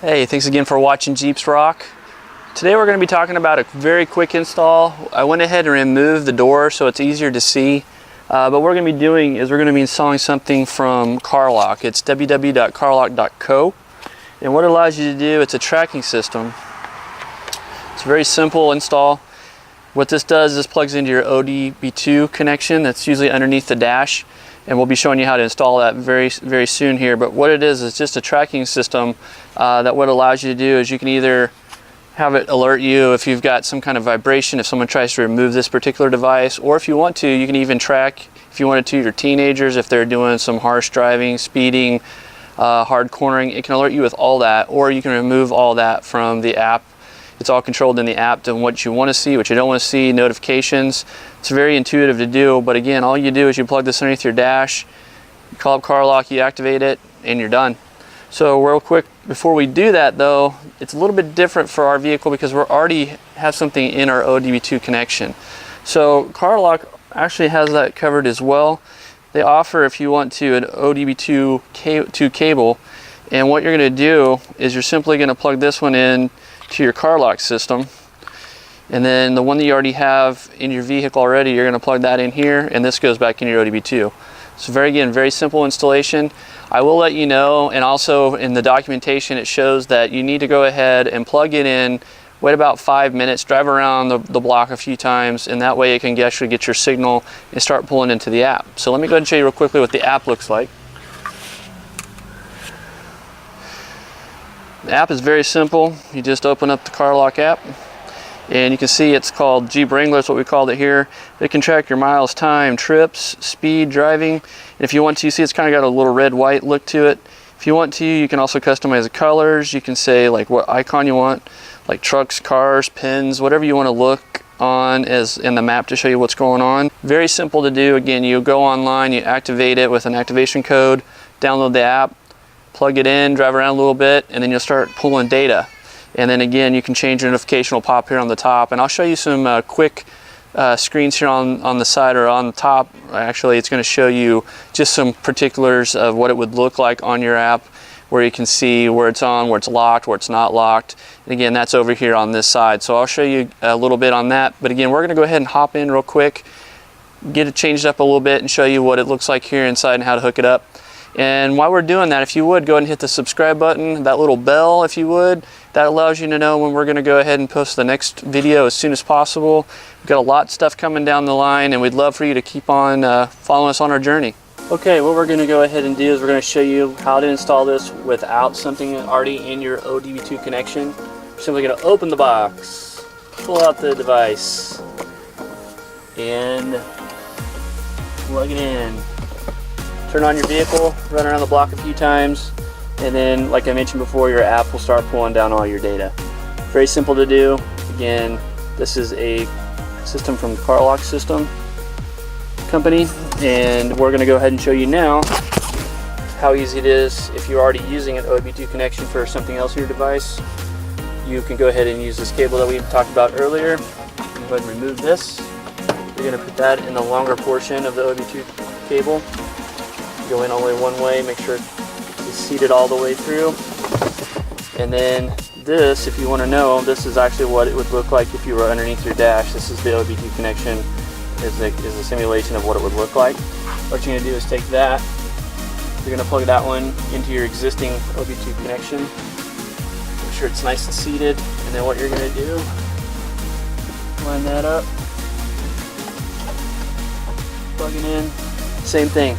Hey, thanks again for watching Jeeps Rock. Today we're going to be talking about a very quick install. I went ahead and removed the door so it's easier to see. But what we're going to be doing is we're going to be installing something from CarLock. It's www.carlock.co. And what it allows you to do, it's a tracking system. It's a very simple install. What this does is plugs into your ODB2 connection that's usually underneath the dash. And we'll be showing you how to install that very soon here. But what it is just a tracking system that what it allows you to do is you can either have it alert you if you've got some kind of vibration, if someone tries to remove this particular device, or if you want to, you can even track, if you wanted to, your teenagers, if they're doing some harsh driving, speeding, hard cornering, it can alert you with all that, or you can remove all that from the app. It's all controlled in the app to what you want to see, what you don't want to see, notifications. It's very intuitive to do, but again, all you do is you plug this underneath your dash, you call up CarLock, you activate it, and you're done. So real quick, before we do that though, it's a little bit different for our vehicle because we already have something in our ODB2 connection. So CarLock actually has that covered as well. They offer, if you want to, an ODB2 cable, and what you're going to do is you're simply going to plug this one in to your CarLock system, and then the one that you already have in your vehicle already, you're going to plug that in here, and this goes back in your ODB2. So very simple installation. I will let you know, and also in the documentation it shows that you need to go ahead and plug it in, wait about 5 minutes, drive around the block a few times, and that way it can actually get your signal and start pulling into the app. So let me go ahead and show you real quickly what the app looks like. The app is very simple. You just open up the CarLock app, and you can see it's called Jeep Wrangler, is what we called it here. It can track your miles, time, trips, speed, driving. And if you want to, you see it's kind of got a little red-white look to it. If you want to, you can also customize the colors. You can say like what icon you want, like trucks, cars, pins, whatever you want to look on as in the map to show you what's going on. Very simple to do. Again, you go online, you activate it with an activation code, download the app, plug it in, drive around a little bit, and then you'll start pulling data. And then again, you can change your notification, will pop here on the top. And I'll show you some quick screens here on the side or on the top. Actually, it's going to show you just some particulars of what it would look like on your app, where you can see where it's on, where it's locked, where it's not locked. And again, that's over here on this side. So I'll show you a little bit on that. But again, we're going to go ahead and hop in real quick, get it changed up a little bit, and show you what it looks like here inside and how to hook it up. And while we're doing that, if you would, go ahead and hit the subscribe button, that little bell if you would. That allows you to know when we're going to go ahead and post the next video as soon as possible. We've got a lot of stuff coming down the line, and we'd love for you to keep on following us on our journey. Okay, what we're going to go ahead and do is we're going to show you how to install this without something already in your ODB2 connection. We're simply going to open the box, pull out the device, and plug it in. Turn on your vehicle, run around the block a few times, and then, like I mentioned before, your app will start pulling down all your data. Very simple to do. Again, this is a system from the CarLock System company, and we're going to go ahead and show you now how easy it is. If you're already using an ODB2 connection for something else in your device, you can go ahead and use this cable that we talked about earlier. Go ahead and remove this. You're going to put that in the longer portion of the ODB2 cable. Go in only one way, make sure it's seated all the way through. And then this, if you want to know, this is actually what it would look like if you were underneath your dash. This is the ODB2 connection, is a simulation of what it would look like. What you're going to do is take that, you're going to plug that one into your existing ODB2 connection. Make sure it's nice and seated, and then what you're going to do, line that up, plug it in, same thing.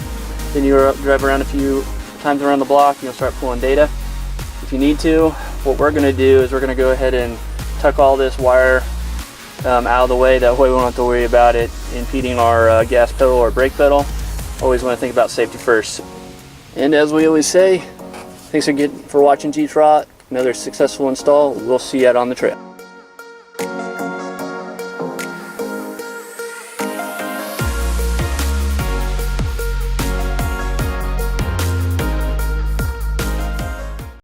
Then you drive around a few times around the block, and you'll start pulling data. If you need to, what we're going to do is we're going to go ahead and tuck all this wire out of the way. That way we won't have to worry about it impeding our gas pedal or brake pedal. Always want to think about safety first. And as we always say, thanks again for watching Jeeps Rock. Another successful install. We'll see you out on the trail.